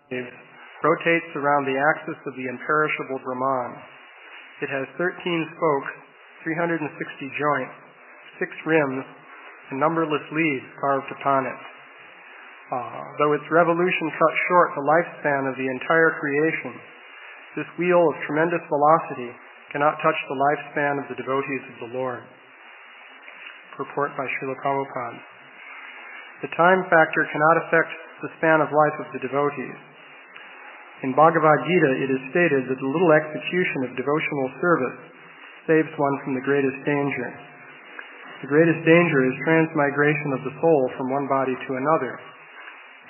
rotates around the axis of the imperishable Brahman. It has 13 spokes, 360 joints, 6 rims, and numberless leaves carved upon it. Though its revolution cut short the lifespan of the entire creation, this wheel of tremendous velocity cannot touch the lifespan of the devotees of the Lord. Purport by Śrīla Prabhupāda. The time factor cannot affect the span of life of the devotees. In Bhagavad Gita, it is stated that the little execution of devotional service saves one from the greatest danger. The greatest danger is transmigration of the soul from one body to another,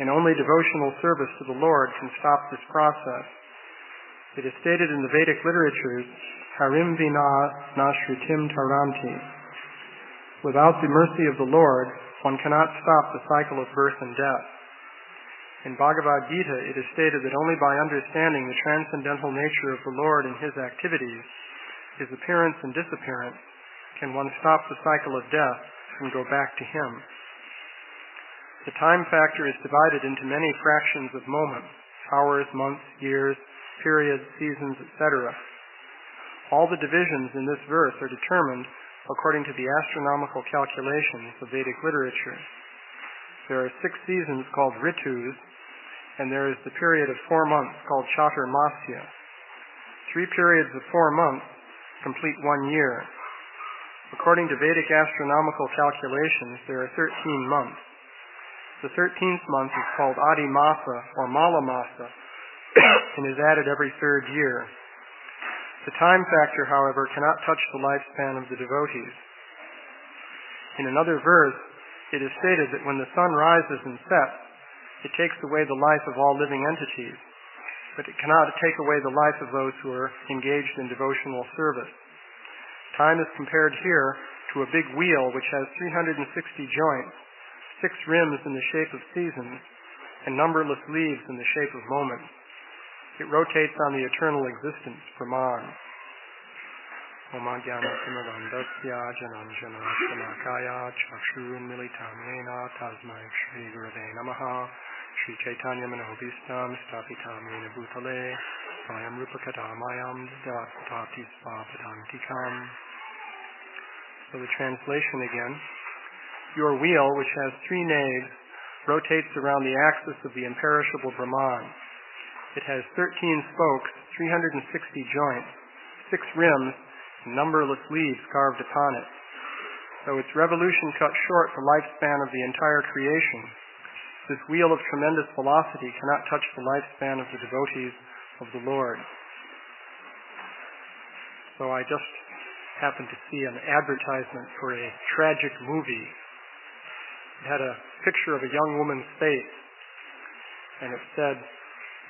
and only devotional service to the Lord can stop this process. It is stated in the Vedic literatures, Harim vina nashritim taranti. Without the mercy of the Lord, one cannot stop the cycle of birth and death. In Bhagavad Gita, it is stated that only by understanding the transcendental nature of the Lord and His activities, His appearance and disappearance, can one stop the cycle of death and go back to Him. The time factor is divided into many fractions of moments, hours, months, years, periods, seasons, etc. All the divisions in this verse are determined according to the astronomical calculations of Vedic literature. There are 6 seasons called ritus, and there is the period of 4 months called chaturmasya. 3 periods of 4 months complete 1 year. According to Vedic astronomical calculations, there are 13 months. The 13th month is called Adimasa or Malamasa and is added every 3rd year. The time factor, however, cannot touch the lifespan of the devotees. In another verse, it is stated that when the sun rises and sets, it takes away the life of all living entities, but it cannot take away the life of those who are engaged in devotional service. Time is compared here to a big wheel which has 360 joints, 6 rims in the shape of seasons, and numberless leaves in the shape of moments. It rotates on the eternal existence, Brahman. Oma Jnana Samavandasya Jananjana Samakaya Chakshurun Militam Yena Tasmai Shri Gurave Namaha Shri Chaitanya Manobhistam Stapitam Yena Bhutale Svayam Rupakatamayam Datati Svapadantikam. So the translation again. Your wheel, which has 3 naves, rotates around the axis of the imperishable Brahman. It has 13 spokes, 360 joints, 6 rims, and numberless leaves carved upon it. Though its revolution cut short the lifespan of the entire creation, this wheel of tremendous velocity cannot touch the lifespan of the devotees of the Lord. So I just happened to see an advertisement for a tragic movie. It had a picture of a young woman's face, and it said,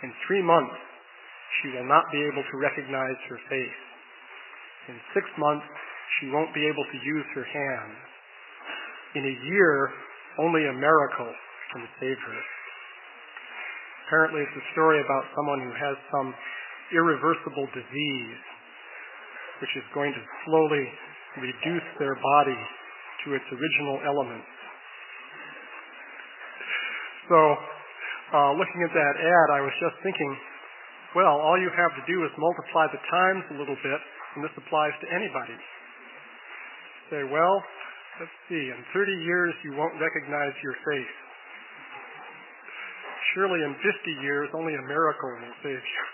in 3 months, she will not be able to recognize her face. In 6 months, she won't be able to use her hands. In a year, only a miracle can save her. Apparently, it's a story about someone who has some irreversible disease, which is going to slowly reduce their body to its original elements. So, looking at that ad, I was just thinking, well, all you have to do is multiply the times a little bit, and this applies to anybody. Say, well, let's see, in 30 years you won't recognize your face. Surely in 50 years, only a miracle will save you.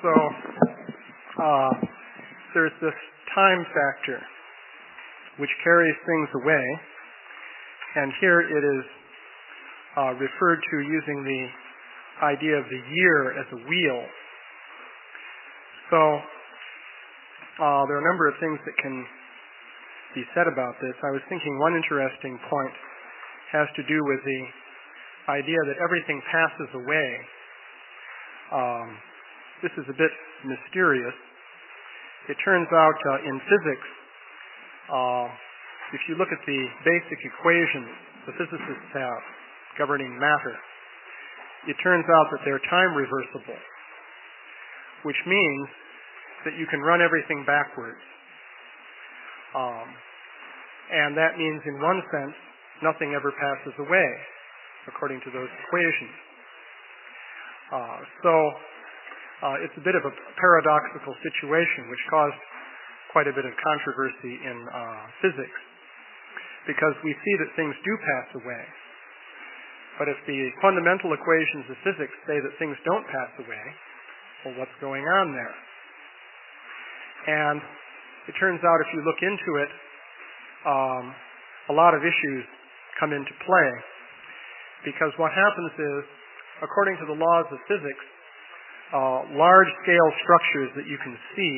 So, there's this time factor which carries things away, and here it is referred to using the idea of the year as a wheel. So, there are a number of things that can be said about this. I was thinking one interesting point has to do with the idea that everything passes away. This is a bit mysterious. It turns out in physics, if you look at the basic equations the physicists have governing matter, it turns out that they're time reversible, which means that you can run everything backwards. And that means, in one sense, nothing ever passes away. according to those equations. It's a bit of a paradoxical situation which caused quite a bit of controversy in physics, because we see that things do pass away. But if the fundamental equations of physics say that things don't pass away, well, what's going on there? And it turns out if you look into it, a lot of issues come into play, because what happens is, according to the laws of physics, large-scale structures that you can see,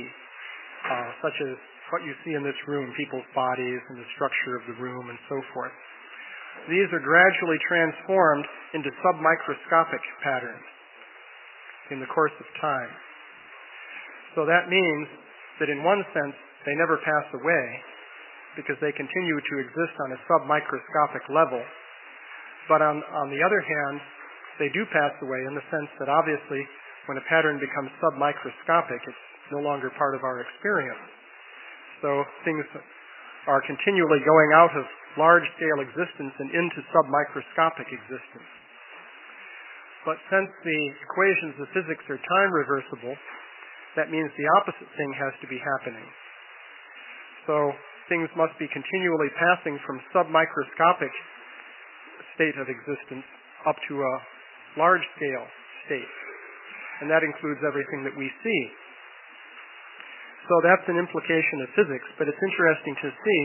such as what you see in this room, people's bodies and the structure of the room and so forth, these are gradually transformed into submicroscopic patterns in the course of time. So that means that in one sense, they never pass away because they continue to exist on a submicroscopic level. But on the other hand, they do pass away in the sense that obviously when a pattern becomes submicroscopic, it's no longer part of our experience. So things are continually going out of large-scale existence and into submicroscopic existence. But since the equations of physics are time-reversible, that means the opposite thing has to be happening. So things must be continually passing from submicroscopic state of existence up to a large-scale state. And that includes everything that we see. So that's an implication of physics, but it's interesting to see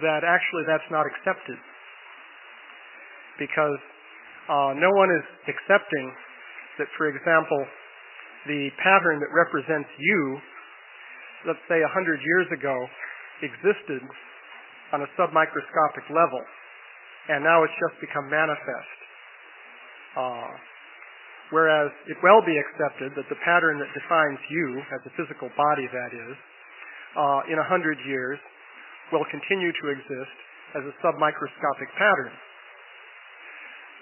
that actually that's not accepted. Because no one is accepting that, for example, the pattern that represents you, let's say 100 years ago, existed on a submicroscopic level, and now it's just become manifest. Whereas it will be accepted that the pattern that defines you, as a physical body that is, in 100 years will continue to exist as a submicroscopic pattern.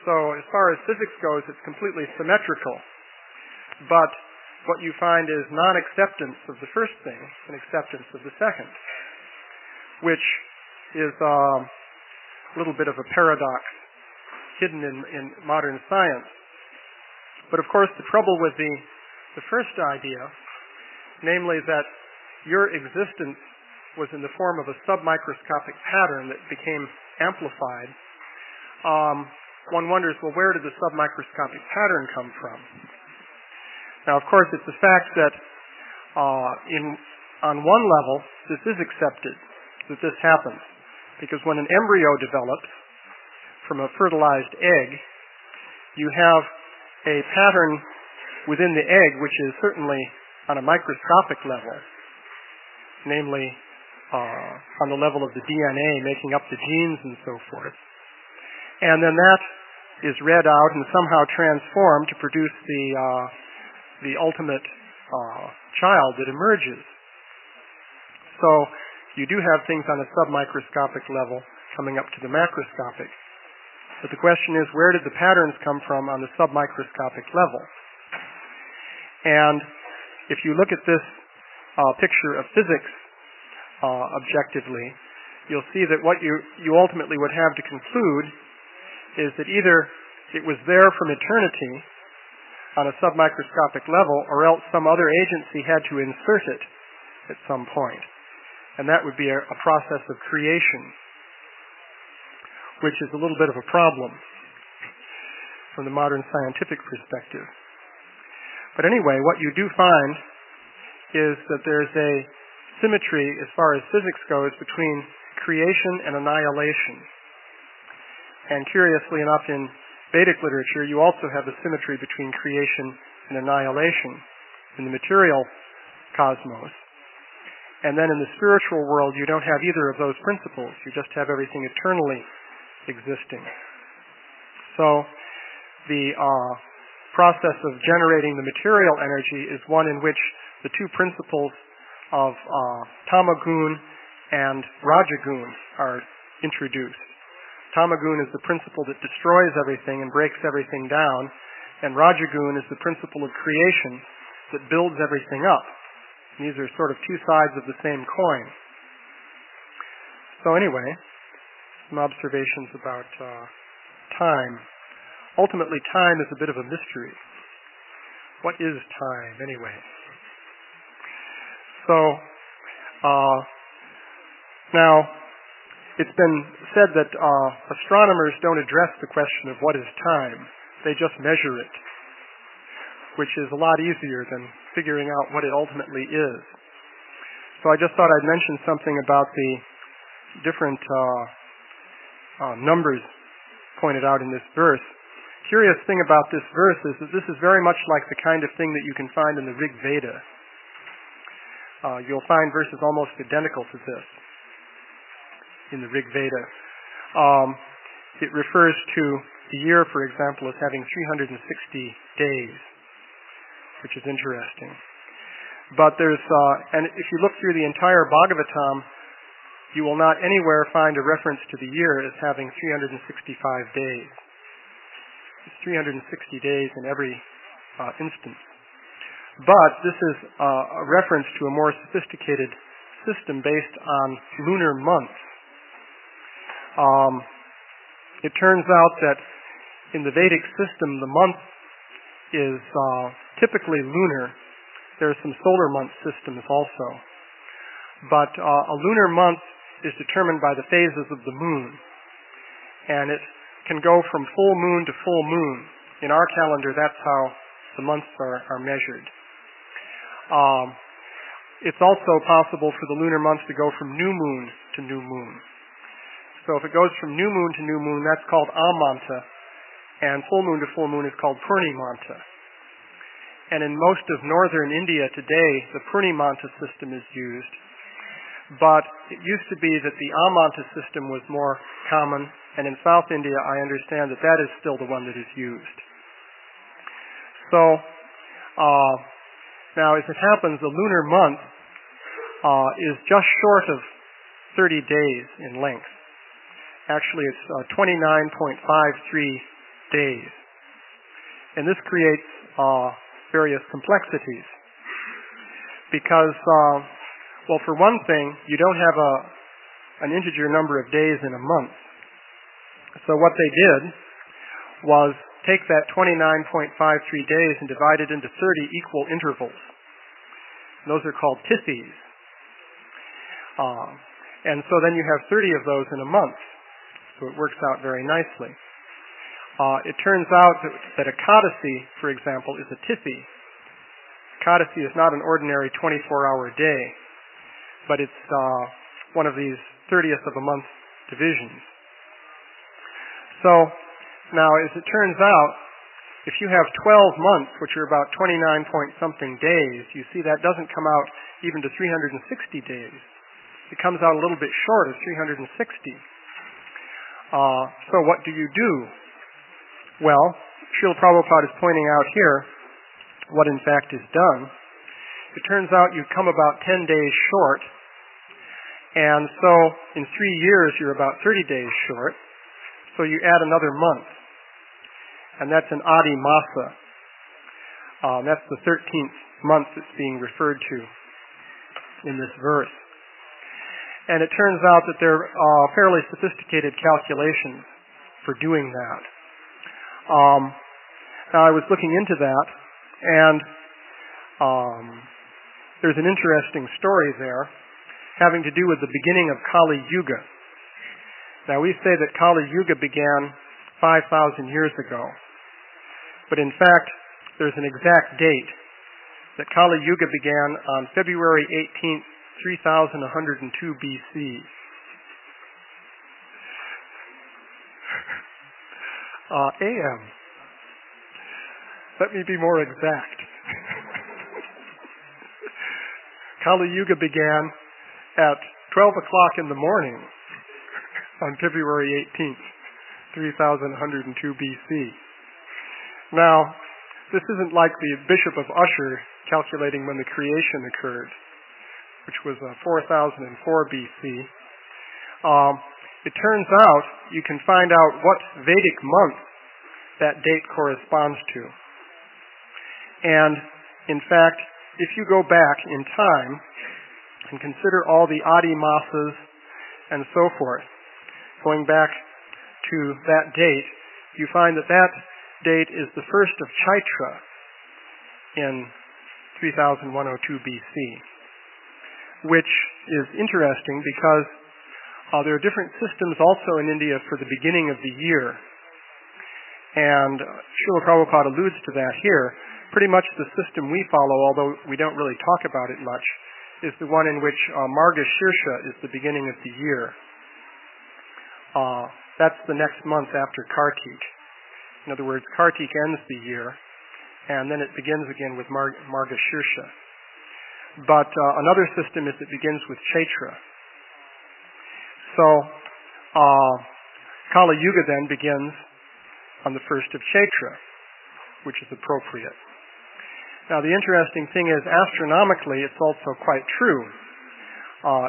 So as far as physics goes, it's completely symmetrical. But what you find is non-acceptance of the first thing and acceptance of the second, which is a little bit of a paradox hidden in modern science. But of course, the trouble with the first idea, namely that your existence was in the form of a submicroscopic pattern that became amplified, one wonders, well, where did the submicroscopic pattern come from? Now, of course, it's a fact that on one level, this is accepted, that this happens. Because when an embryo develops from a fertilized egg, you have a pattern within the egg which is certainly on a microscopic level, namely on the level of the DNA making up the genes and so forth. And then that is read out and somehow transformed to produce the ultimate child that emerges. So you do have things on a submicroscopic level coming up to the macroscopic. But the question is, where did the patterns come from on the submicroscopic level? And if you look at this picture of physics objectively, you'll see that what you ultimately would have to conclude is that either it was there from eternity on a submicroscopic level, or else some other agency had to insert it at some point. And that would be a process of creation, which is a little bit of a problem from the modern scientific perspective. But anyway, what you do find is that there's a symmetry as far as physics goes between creation and annihilation. And curiously enough, in Vedic literature, you also have a symmetry between creation and annihilation in the material cosmos. And then in the spiritual world, you don't have either of those principles. You just have everything eternally existing. So the process of generating the material energy is one in which the two principles of tamagun and rajagun are introduced. Tamagun is the principle that destroys everything and breaks everything down, and rajagun is the principle of creation that builds everything up. And these are sort of two sides of the same coin. So anyway, some observations about time. Ultimately, time is a bit of a mystery. What is time, anyway? So, now, it's been said that astronomers don't address the question of what is time. They just measure it, which is a lot easier than figuring out what it ultimately is. So I just thought I'd mention something about the different numbers pointed out in this verse. Curious thing about this verse is that this is very much like the kind of thing that you can find in the Rig Veda. You'll find verses almost identical to this in the Rig Veda. It refers to the year, for example, as having 360 days, which is interesting. But there's, and if you look through the entire Bhagavatam, you will not anywhere find a reference to the year as having 365 days. It's 360 days in every instance. But this is a reference to a more sophisticated system based on lunar months. It turns out that in the Vedic system, the month is typically lunar. There are some solar month systems also. But a lunar month is determined by the phases of the moon. And it can go from full moon to full moon. In our calendar, that's how the months are measured. It's also possible for the lunar month to go from new moon to new moon. So if it goes from new moon to new moon, that's called Amanta, and full moon to full moon is called Purnimanta. And in most of northern India today, the Purnimanta system is used, but it used to be that the Amanta system was more common, and in South India, I understand that that is still the one that is used. So, now as it happens, the lunar month is just short of 30 days in length. Actually, it's 29.53 days. And this creates various complexities. Because, well, for one thing, you don't have an integer number of days in a month. So what they did was take that 29.53 days and divide it into 30 equal intervals. And those are called tithis. And so then you have 30 of those in a month. So it works out very nicely. It turns out that Ekadasi, for example, is a tithi. Ekadasi is not an ordinary 24-hour day, but it's one of these 30th of a month divisions. So now, as it turns out, if you have 12 months, which are about 29-point-something days, you see that doesn't come out even to 360 days. It comes out a little bit short of 360. So what do you do? Well, Śrīla Prabhupāda is pointing out here what in fact is done. It turns out you come about 10 days short, and so in 3 years you're about 30 days short, so you add another month, and that's an Adi Masa. That's the 13th month that's being referred to in this verse. And it turns out that there are fairly sophisticated calculations for doing that. Now, I was looking into that, and there's an interesting story there having to do with the beginning of Kali Yuga. Now, we say that Kali Yuga began 5,000 years ago, but in fact, there's an exact date that Kali Yuga began on February 18th, 3102 BC. AM. Let me be more exact. Kali Yuga began at 12 o'clock in the morning on February 18th, 3102 BC. Now, this isn't like the Bishop of Usher calculating when the creation occurred, which was 4004 BC. It turns out you can find out what Vedic month that date corresponds to. And, in fact, if you go back in time and consider all the Adi Masas and so forth, going back to that date, you find that that date is the first of Chaitra in 3102 BC, which is interesting because there are different systems also in India for the beginning of the year. And Śrīla Prabhupāda alludes to that here. Pretty much the system we follow, although we don't really talk about it much, is the one in which Margashirsha is the beginning of the year. That's the next month after Kartik. In other words, Kartik ends the year, and then it begins again with Margashirsha. But another system is it begins with Chaitra. So Kali Yuga then begins on the 1st of Chaitra, which is appropriate. Now the interesting thing is, astronomically, it's also quite true.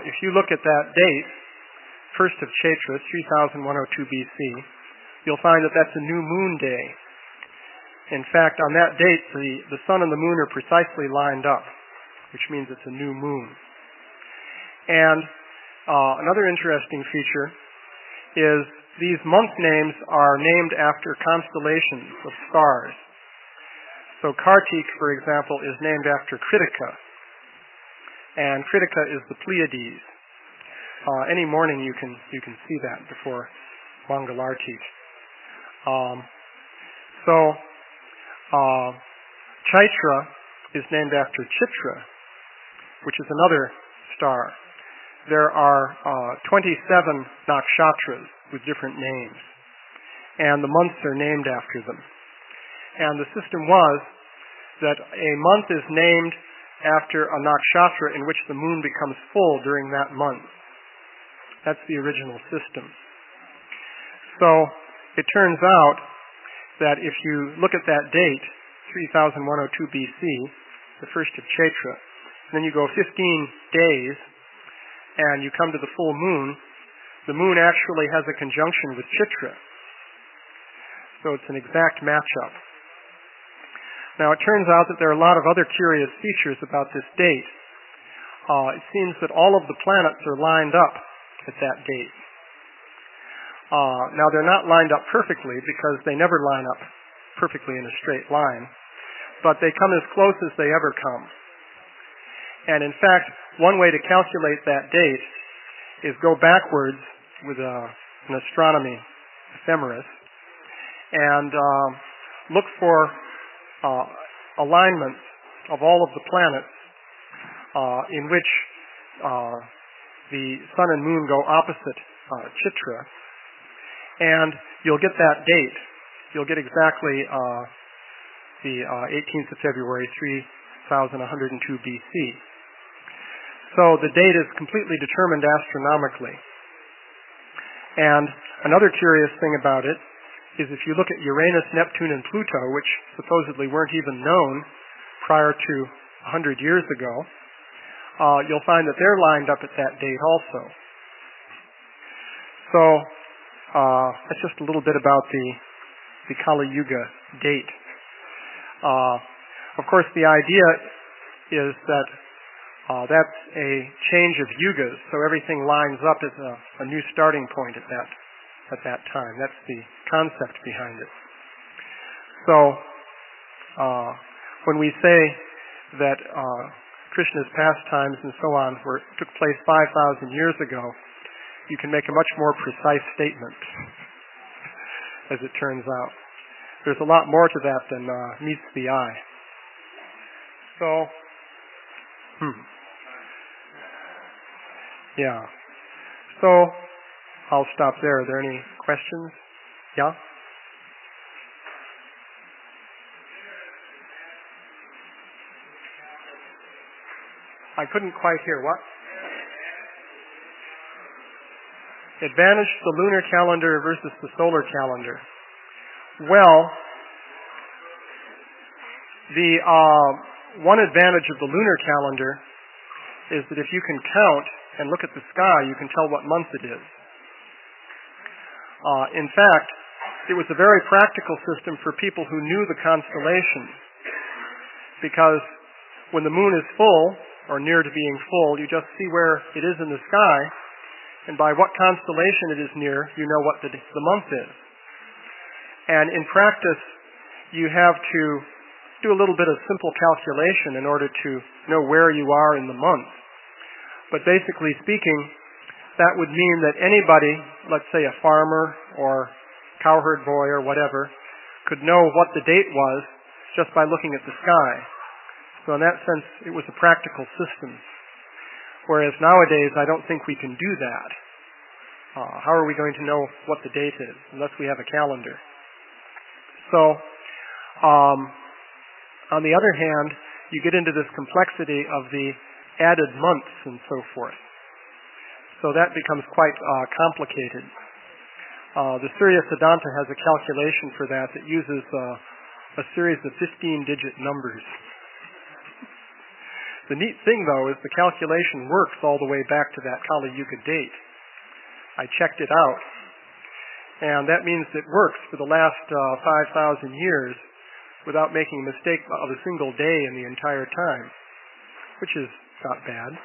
If you look at that date, 1st of Chaitra, 3102 BC, you'll find that that's a new moon day. In fact, on that date, the sun and the moon are precisely lined up, which means it's a new moon. And another interesting feature is these month names are named after constellations of stars. So Kartik, for example, is named after Kritika, and Kritika is the Pleiades. Any morning you can see that before Mangalarti. Chaitra is named after Chitra, which is another star. There are 27 nakshatras with different names, and the months are named after them. And the system was that a month is named after a nakshatra in which the moon becomes full during that month. That's the original system. So it turns out that if you look at that date, 3102 BC, the 1st of Chaitra, then you go 15 days, and you come to the full moon, the moon actually has a conjunction with Chitra. So it's an exact matchup. Now it turns out that there are a lot of other curious features about this date. It seems that all of the planets are lined up at that date. Now they're not lined up perfectly because they never line up perfectly in a straight line, but they come as close as they ever come. And in fact, one way to calculate that date is go backwards with an astronomy ephemeris and look for alignments of all of the planets in which the sun and moon go opposite Chitra, and you'll get that date. You'll get exactly the 18th of February, 3102 BC. So the date is completely determined astronomically. And another curious thing about it is if you look at Uranus, Neptune, and Pluto, which supposedly weren't even known prior to 100 years ago, you'll find that they're lined up at that date also. So that's just a little bit about the Kali Yuga date. Of course, the idea is that that's a change of yugas, so everything lines up as a new starting point at that time. That's the concept behind it. So when we say that Krishna's pastimes and so on took place 5,000 years ago, you can make a much more precise statement, as it turns out. There's a lot more to that than meets the eye. So, yeah. So, I'll stop there. Are there any questions? Yeah? I couldn't quite hear. What? Advantage of the lunar calendar versus the solar calendar. Well, the one advantage of the lunar calendar is that if you can count and look at the sky, you can tell what month it is. In fact, it was a very practical system for people who knew the constellations, because when the moon is full, or near to being full, you just see where it is in the sky, and by what constellation it is near, you know what the month is. And in practice, you have to do a little bit of simple calculation in order to know where you are in the month. But basically speaking, that would mean that anybody, let's say a farmer or cowherd boy or whatever, could know what the date was just by looking at the sky. So in that sense, it was a practical system. Whereas nowadays, I don't think we can do that. How are we going to know what the date is unless we have a calendar? So, on the other hand, you get into this complexity of the added months and so forth. So that becomes quite complicated. The Surya Siddhanta has a calculation for that uses a series of 15-digit numbers. The neat thing, though, is the calculation works all the way back to that Kali Yuga date. I checked it out, and that means it works for the last 5,000 years without making a mistake of a single day in the entire time, which is not bad.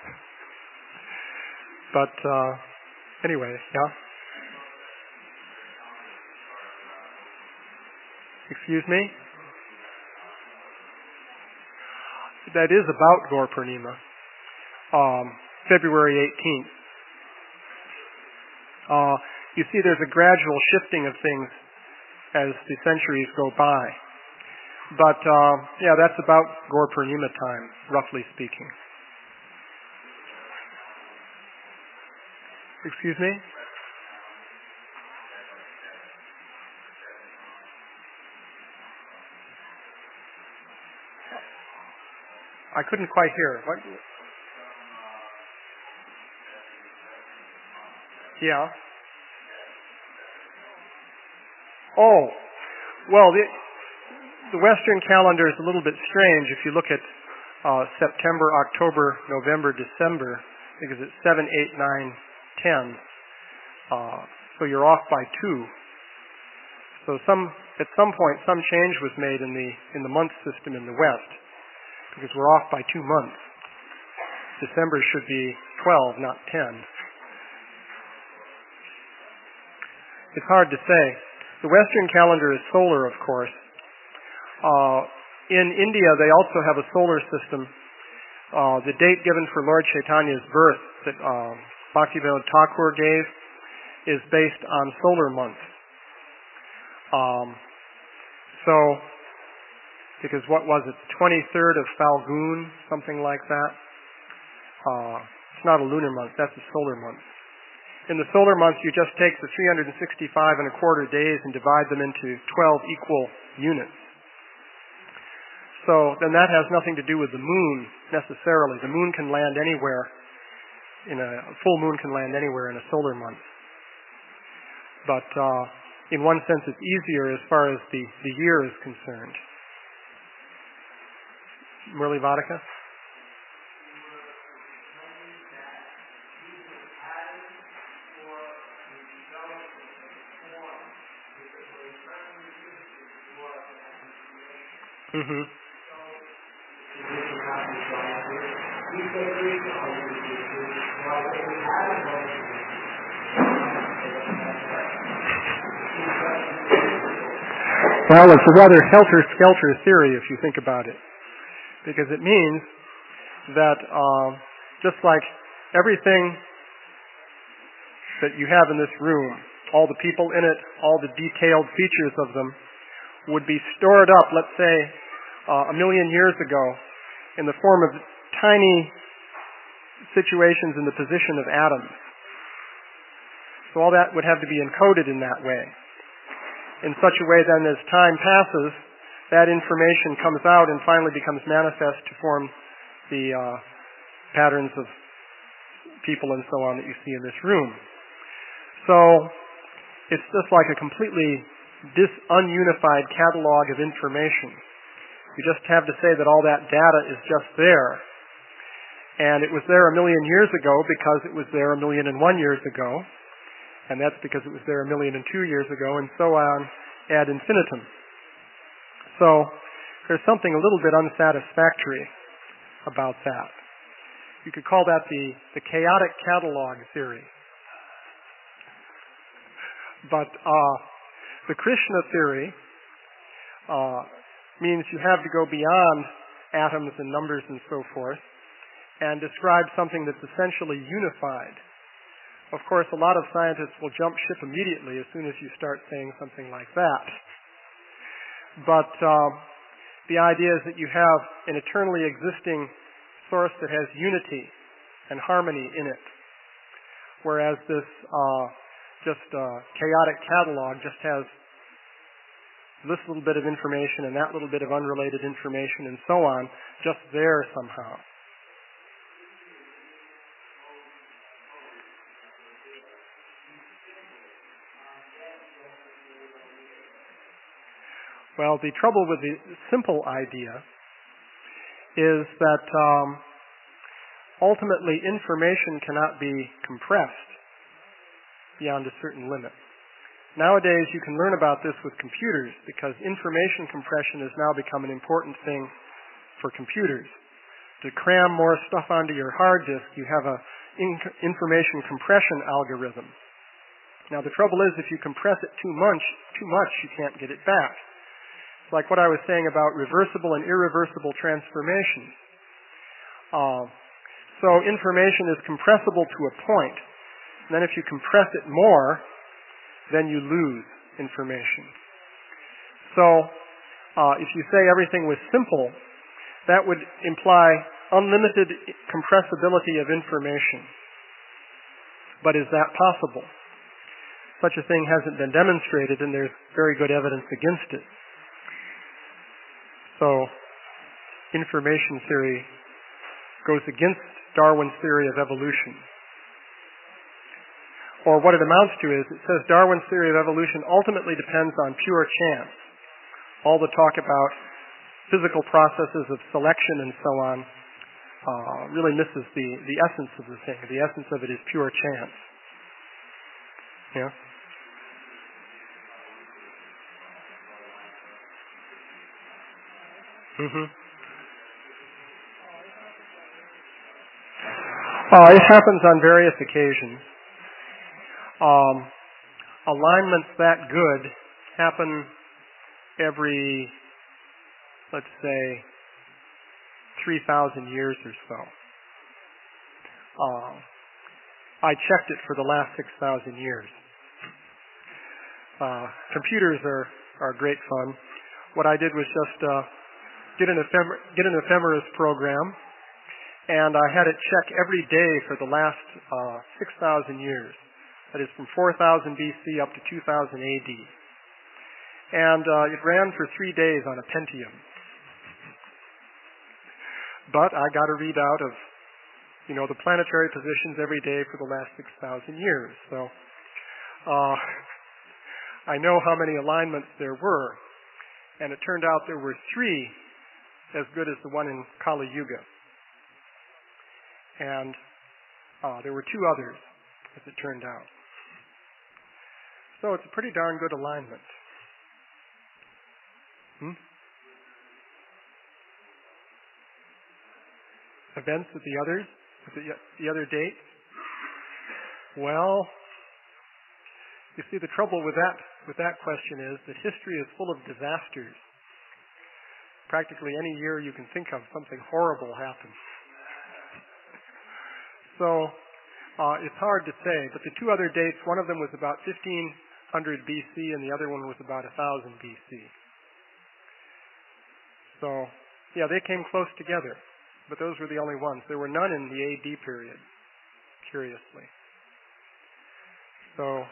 But anyway, yeah? Excuse me? That is about Gaur Purnima, February 18th. You see there's a gradual shifting of things as the centuries go by. But, yeah, that's about Gaur Purnima time, roughly speaking. Excuse me? I couldn't quite hear. What? Yeah. Oh, well, the Western calendar is a little bit strange if you look at September, October, November, December, because it's 7, 8, 9, 10. So you're off by 2. So at some point, some change was made in the month system in the West, because we're off by 2 months. December should be 12, not 10. It's hard to say. The Western calendar is solar, of course. In India, they also have a solar system. The date given for Lord Chaitanya's birth that Bhaktivinoda Thakur gave is based on solar months. Because what was it, 23rd of Falgun, something like that? It's not a lunar month, that's a solar month. In the solar month, you just take the 365 and a quarter days and divide them into 12 equal units. So then that has nothing to do with the moon, necessarily. The moon can land anywhere, a full moon can land anywhere in a solar month. But in one sense, it's easier as far as the year is concerned. Murli Vadaka? Mm-hmm. Well, it's a rather helter-skelter theory if you think about it, because it means that just like everything that you have in this room, all the people in it, all the detailed features of them, would be stored up, let's say, 1 million years ago in the form of tiny situations in the position of atoms. So all that would have to be encoded in that way. In such a way then as time passes, that information comes out and finally becomes manifest to form the patterns of people and so on that you see in this room. So it's just like a completely ununified catalog of information. You just have to say that all that data is just there. And it was there 1 million years ago because it was there 1,000,001 years ago. And that's because it was there 1,000,002 years ago, and so on ad infinitum. So there's something a little bit unsatisfactory about that. You could call that the chaotic catalog theory. But The Krishna theory means you have to go beyond atoms and numbers and so forth and describe something that's essentially unified. Of course, a lot of scientists will jump ship immediately as soon as you start saying something like that. But the idea is that you have an eternally existing source that has unity and harmony in it, whereas this chaotic catalog just has this little bit of information and that little bit of unrelated information and so on, just there somehow. Well, the trouble with the simple idea is that ultimately information cannot be compressed beyond a certain limit. Nowadays, you can learn about this with computers because information compression has now become an important thing for computers. To cram more stuff onto your hard disk, you have an information compression algorithm. Now, the trouble is if you compress it too much, you can't get it back. It's like what I was saying about reversible and irreversible transformations. So information is compressible to a point. And then if you compress it more, then you lose information. So if you say everything was simple, that would imply unlimited compressibility of information. But is that possible? Such a thing hasn't been demonstrated, and there's very good evidence against it. So information theory goes against Darwin's theory of evolution. Or what it amounts to is, it says Darwin's theory of evolution ultimately depends on pure chance. All the talk about physical processes of selection and so on really misses the essence of the thing. The essence of it is pure chance. Yeah? It happens on various occasions. Alignments that good happen every, let's say, 3,000 years or so. I checked it for the last 6,000 years. Computers are great fun. What I did was just get an ephemeris program, and I had it check every day for the last 6,000 years. That is from 4000 BC up to 2000 AD. And it ran for 3 days on a Pentium. But I got a readout of, the planetary positions every day for the last 6,000 years. So I know how many alignments there were. And it turned out there were 3 as good as the one in Kali Yuga. And there were 2 others, as it turned out. So it's a pretty darn good alignment. Events with the others? With the other dates? Well, you see, the trouble with that question is that history is full of disasters. Practically any year you can think of, something horrible happens. So it's hard to say, but the 2 other dates, one of them was about 1500 BC and the other one was about 1000 BC. So, yeah, they came close together, but those were the only ones. There were none in the AD period, curiously. So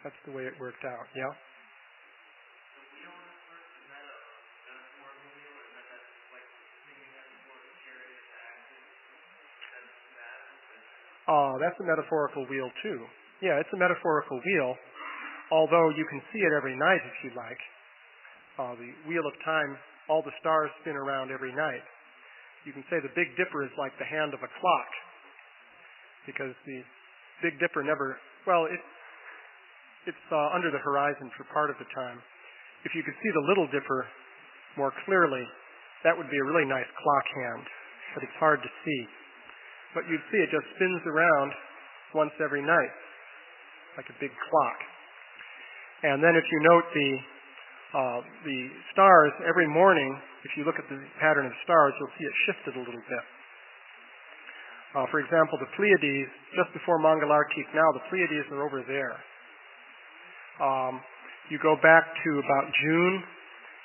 that's the way it worked out, yeah? That's a metaphorical wheel too. Yeah, it's a metaphorical wheel, although you can see it every night if you like. The wheel of time, all the stars spin around every night. You can say the Big Dipper is like the hand of a clock, because the Big Dipper it's under the horizon for part of the time. If you could see the Little Dipper more clearly, that would be a really nice clock hand, but it's hard to see. But you'd see it just spins around once every night, like a big clock. And then if you note the stars every morning, if you look at the pattern of stars, you'll see it shifted a little bit. For example, the Pleiades, just before Mangalartik now, the Pleiades are over there. You go back to about June,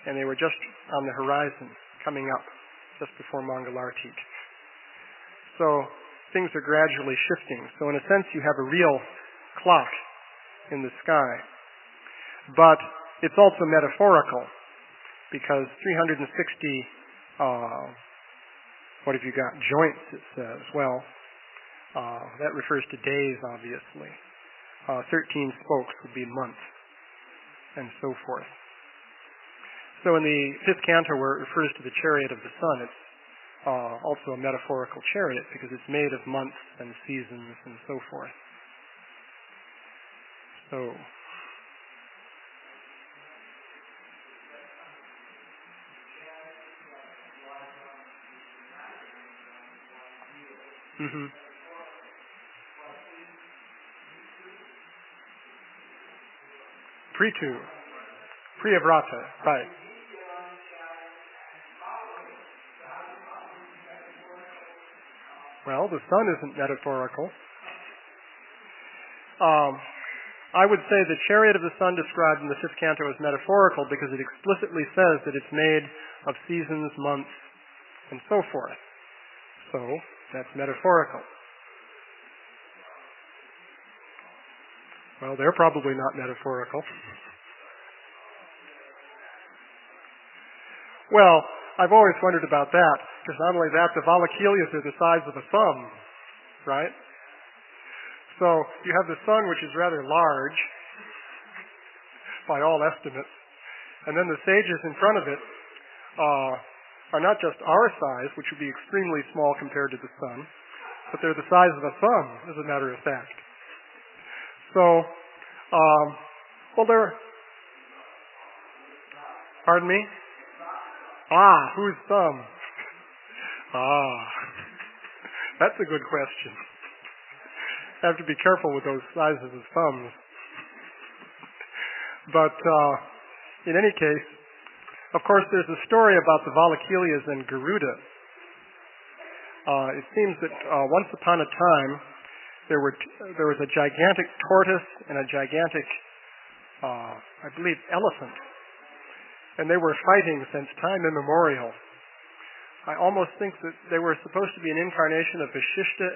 and they were just on the horizon, coming up, just before Mangalartik. So things are gradually shifting. So in a sense, you have a real clock in the sky. But it's also metaphorical, because 360, what have you got? Joints, it says. Well, that refers to days, obviously. 13 spokes would be months, and so forth. So in the 5th canto, where it refers to the chariot of the sun, it's also a metaphorical chariot, because it's made of months and seasons and so forth. So, Pritu, Priyavrata, right. Well, the sun isn't metaphorical. I would say the chariot of the sun described in the 5th canto is metaphorical because it explicitly says that it's made of seasons, months, and so forth. So, that's metaphorical. Well, they're probably not metaphorical. Well, I've always wondered about that, because not only that, the Valakilias are the size of a thumb, right? So you have the sun, which is rather large, by all estimates, and then the sages in front of it are not just our size, which would be extremely small compared to the sun, but they're the size of a thumb, as a matter of fact. So, well, they're... Pardon me? Whose thumb? That's a good question. I have to be careful with those sizes of thumbs. But in any case, of course, there's a story about the Valakilias and Garuda. It seems that once upon a time, there was a gigantic tortoise and a gigantic, I believe, elephant. And they were fighting since time immemorial. I almost think that they were supposed to be an incarnation of Vashishta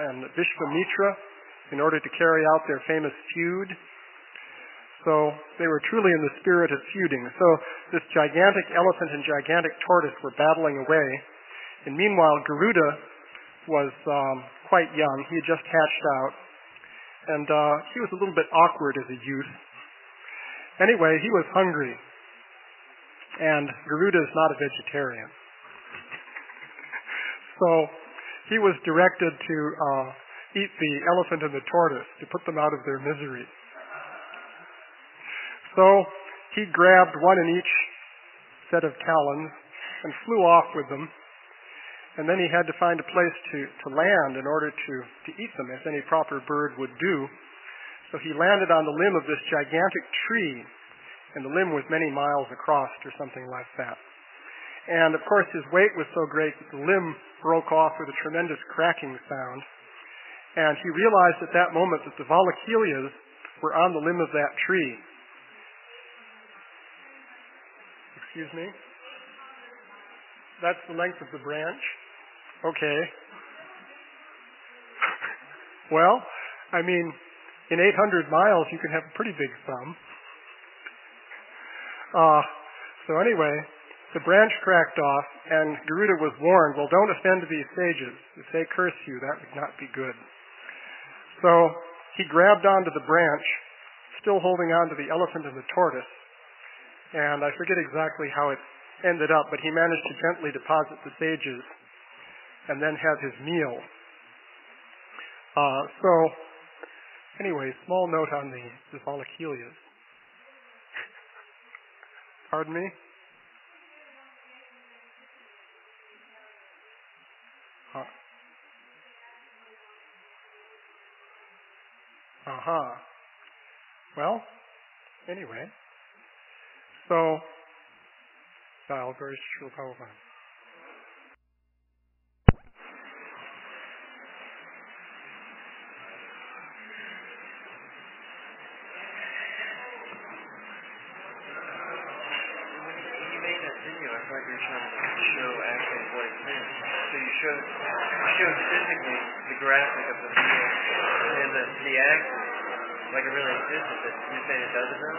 and Vishvamitra in order to carry out their famous feud. So they were truly in the spirit of feuding. So this gigantic elephant and gigantic tortoise were battling away. And meanwhile, Garuda was quite young. He had just hatched out. And he was a little bit awkward as a youth. Anyway, he was hungry. And Garuda is not a vegetarian. So he was directed to eat the elephant and the tortoise to put them out of their misery. So he grabbed one in each set of talons and flew off with them. And then he had to find a place to land in order to eat them, as any proper bird would do. So he landed on the limb of this gigantic tree, and the limb was many miles across or something like that. And of course his weight was so great that the limb broke off with a tremendous cracking sound. And he realized at that moment that the Valakilias were on the limb of that tree. Excuse me? That's the length of the branch? Okay. Well, I mean, in 800 miles you can have a pretty big thumb. So anyway, the branch cracked off, and Garuda was warned, well, don't offend these sages. If they curse you, that would not be good. So he grabbed onto the branch, still holding on to the elephant and the tortoise, and I forget exactly how it ended up, but he managed to gently deposit the sages and then have his meal. So anyway, small note on the Valakilias. Pardon me? Well, Anyway, so I'll go to Śrīla Prabhupāda. Showed physically the graphic of the wheel and the axis, like it really existed, but you're saying it doesn't now?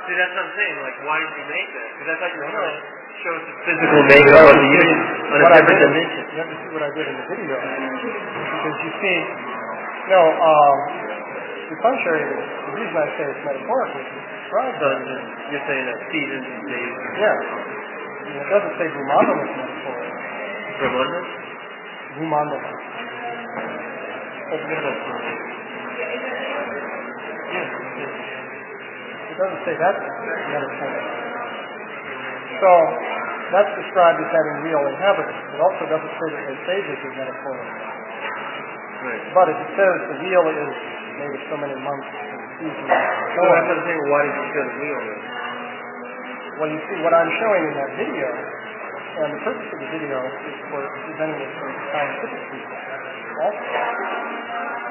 See, that's what I'm saying, like, why did you make that? Because I thought you were going to show us the physical makeup of the unit on a different dimension. You have to see what I did in the video. Because you see, the contrary, the reason I say it's metaphorical is it's described. So you're saying that seasons and days. Yeah. And it doesn't say Brahmanda is metaphorical. Brahmanda? Brahmanda. It doesn't say that's metaphorical. So that's described as having real inhabitants. It also doesn't say that their sages are metaphorical. Right. But if it says the wheel is made of so many months and seasons, so that's what I'm saying. Why did you show the wheel then? Well, you see, what I'm showing in that video, and the purpose of the video is for presenting it to scientific people also.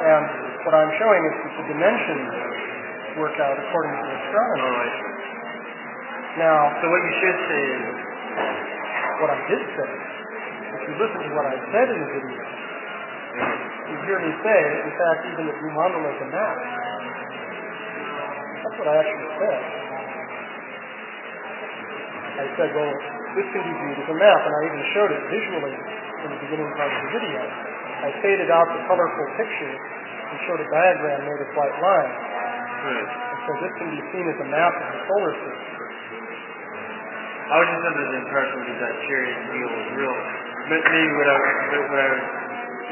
And what I'm showing is that the dimensions work out according to astronomy. Oh, I see. Now, so what you should say is, what I did say, if you listen to what I said in the video, you hear me say, in fact, even that Brahmanda is a map. That's what I actually said. I said, well, this can be viewed as a map, and I even showed it visually in the beginning part of the video. I faded out the colorful picture and showed a diagram made of white lines. Right. And so this can be seen as a map of the solar system. I was just under the impression that that chariot wheel was real. Maybe what I was,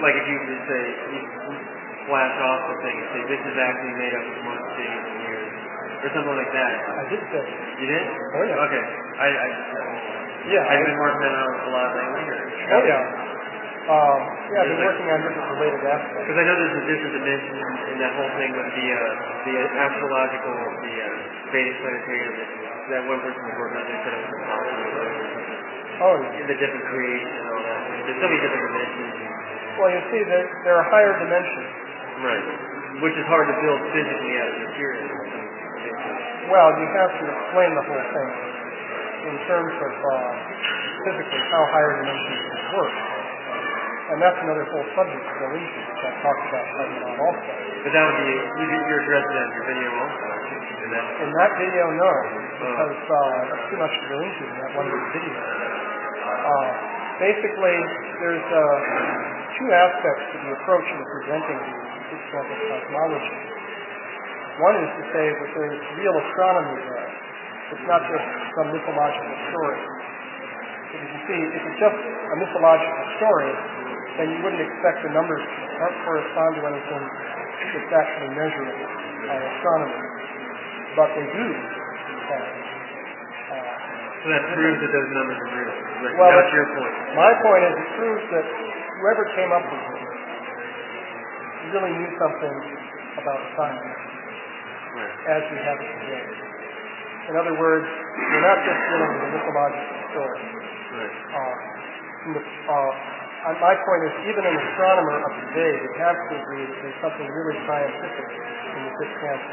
like if you could say, you flash off the thing and say, this is actually made up of months, days, and years, or something like that. I did say. You did? Oh, yeah. Okay. I've been working on it a lot lately. Oh, yeah. I've been working on different related aspects. Because I know there's a different dimension in that whole thing with the astrological, the Vedic planetarium that one person was working on. They said it was impossible. Oh, yeah. In the different creation and all that. There's so many different dimensions. Well, you see, there are higher dimensions. Right. Which is hard to build physically out of material. Well, you have to explain the whole thing in terms of physically how higher dimensions work. And that's another whole subject to go into, which I talked about later on also. But that would be, you're addressing that in your video also. In that video, no, because that's too much to go into in that one video. Basically, there's two aspects to the approach in presenting the extent of cosmology. One is to say that there's real astronomy there. It's not just some mythological story. Because you see, if it's just a mythological story, then you wouldn't expect the numbers to correspond to anything that's actually measurable by astronomy. But they do. So that proves that those numbers are real. Well, that's your point. My point is it proves that whoever came up with it really knew something about science as we have it today. In other words, we're not just dealing with a mythological story. My point is, even an astronomer of today would have to agree that there's something really scientific in the fifth canto.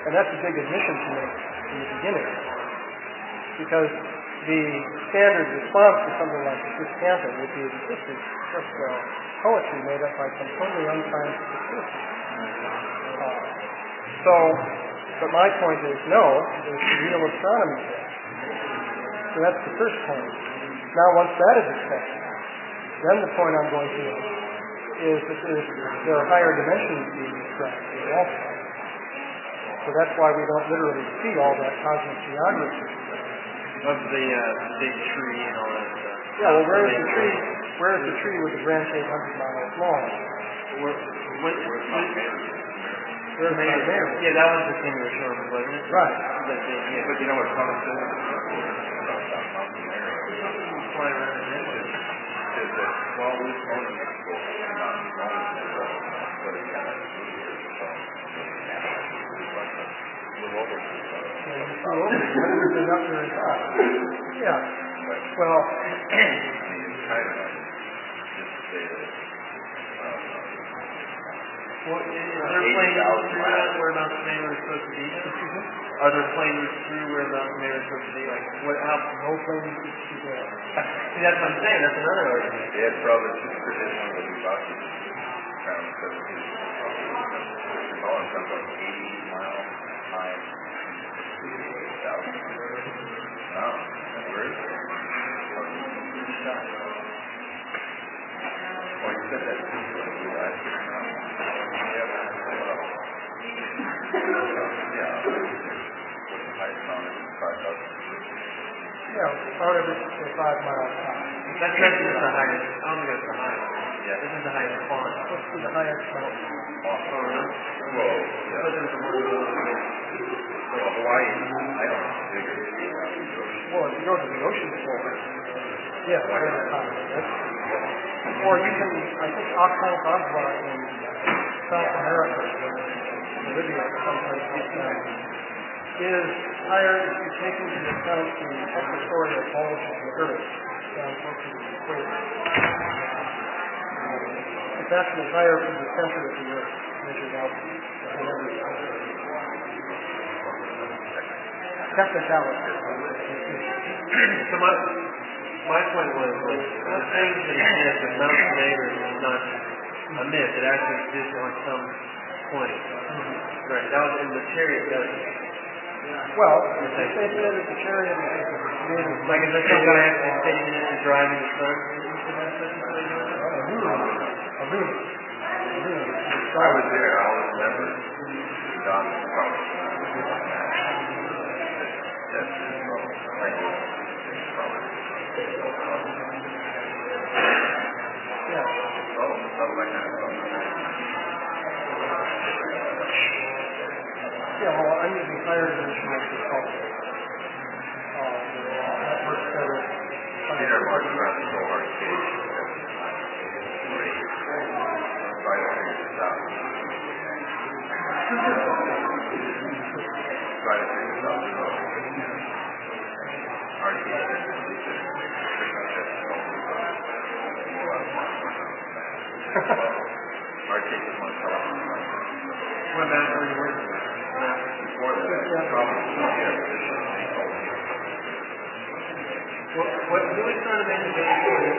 And that's a big admission to make in the beginning. Because the standard response to something like the fifth canto would be that this is just poetry made up by some totally unscientific person. But my point is, no, there's real astronomy there. So that's the first point. Now, once that is accepted, then the point I'm going to make is that there are higher dimensions being described here also. So that's why we don't literally see all that cosmic geography. Of the big tree and all that stuff. Yeah, well, where is the tree? Where is the tree with the branch 800 miles long? Yeah, that was the thing we were showing, wasn't it? Right. But you know what Thompson is? Flying around in it. Is that while we're calling it not but it kind of a little over flew over you. Everything up there is up. Yeah. Well, it's kind of just to say that well, is there plane routes through where Mount Mayor is supposed to be? Are there plane routes through where Mount Mayor is supposed to be? Like, what? How? no plane routes through there. See, that's what I'm saying. That's another argument. yeah, it's probably just traditional that we've got this crown because it's all in terms of 80 miles high. Wow, that's great. Oh, you said that too, right? Yeah, part of it is 5 miles high. That's the highest. I don't think that's the highest. Yeah, this is the highest point. What's the highest mountain? Well, Hawaii, I don't think it's Well, if you go to the ocean floor, yeah, very high. Or you can, I think Aconcagua in South America, Bolivia, someplace like that, is higher if you take into account the equatorial bulge of the Earth down close to the equator. It's actually higher from the center of the Earth, measured out in every country. Technicality. So my point was, like, the things that exist at Mount Mayor is not a myth. It actually exists on some point. Right. That was in the chariot desert. Well, they say that the chariot is created. Like, is there some guy actually taking it and driving the sun? A moon. I was there, I always remember Don's problem. That's his problem. Yeah. Oh, that kind of problem. Yeah, well, I'm using higher dimension as the culture. That works better. Peter Martin around the whole arcade. Try to figure this out. Arcade. Arcade is one problem. What map are you working with? Before that, probably What who was trying to make the game for this?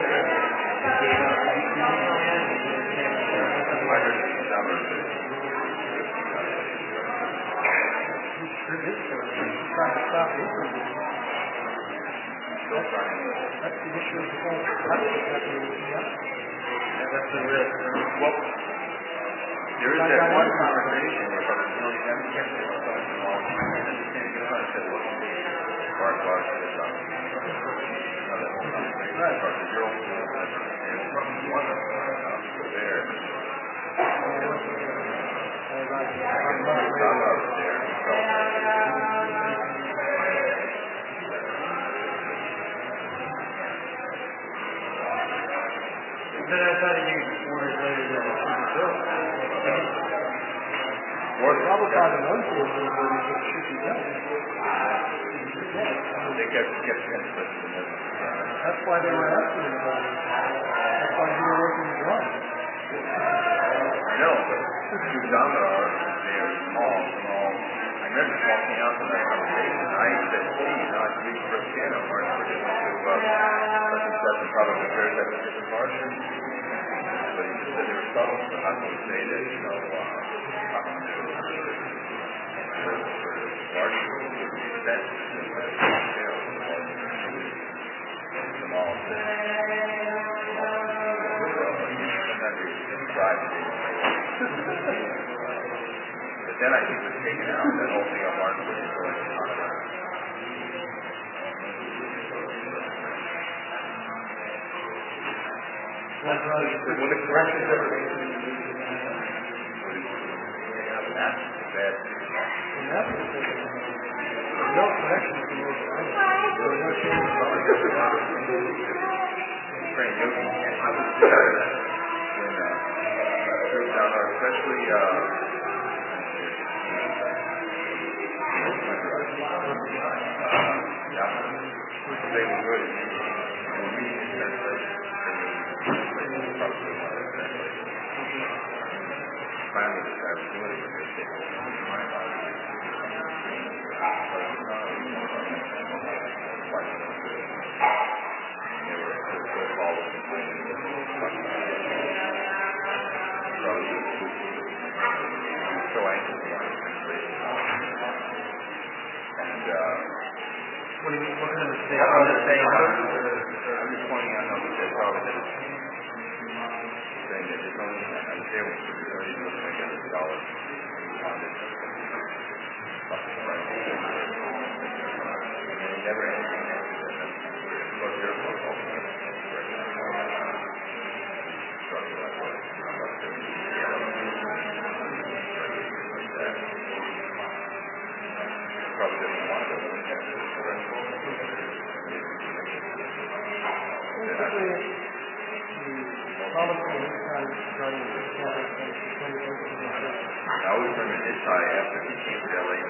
Trying to stop it. That's the issue of the whole. That's the risk. Well, there is that one conversation where Prabhu kept talking about Then I thought you ordered later that it should be built. Prabhupāda knows it should be done. They kept That's why they were asking him about it. That's why he was working the drawing. I know, but Sudama, they are small. I remember walking out from that conversation, and I said, hey, I can reach for a piano part for this to such and such, and probably there's that different part. But he just said they were subtle, so how can we say that, But then I think we're taking out that whole thing of art and going to talk about it. When the correction is ever made, that's bad. No correction is made. Train yogi. I was there when down there, especially they were good at reading and translation. Probably one of the translations. Finally, the guy was doing it with this thing. My God. They were all over the place. So anxious about the translation. And what kind of mistake? I'm just pointing out how they probably did it. Saying that it's only, I'm saying it's really looking like $100 on this. And it never ends. But you're probably doesn't want to look at it. I always remember this guy after he came to LA in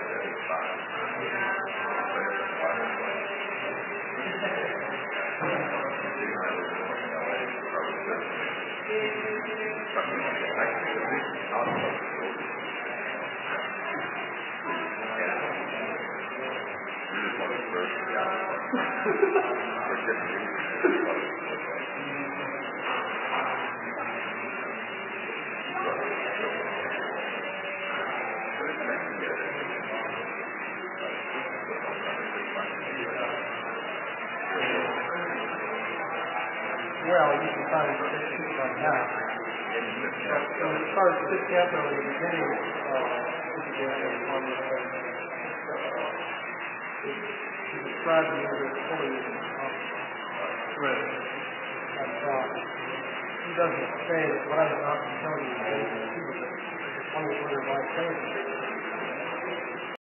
Well, you can find pictures on that. So as far as this camper in the beginning, he described the other fully as Right. he doesn't say that what I'm about to tell you is he was a wonder why saying it.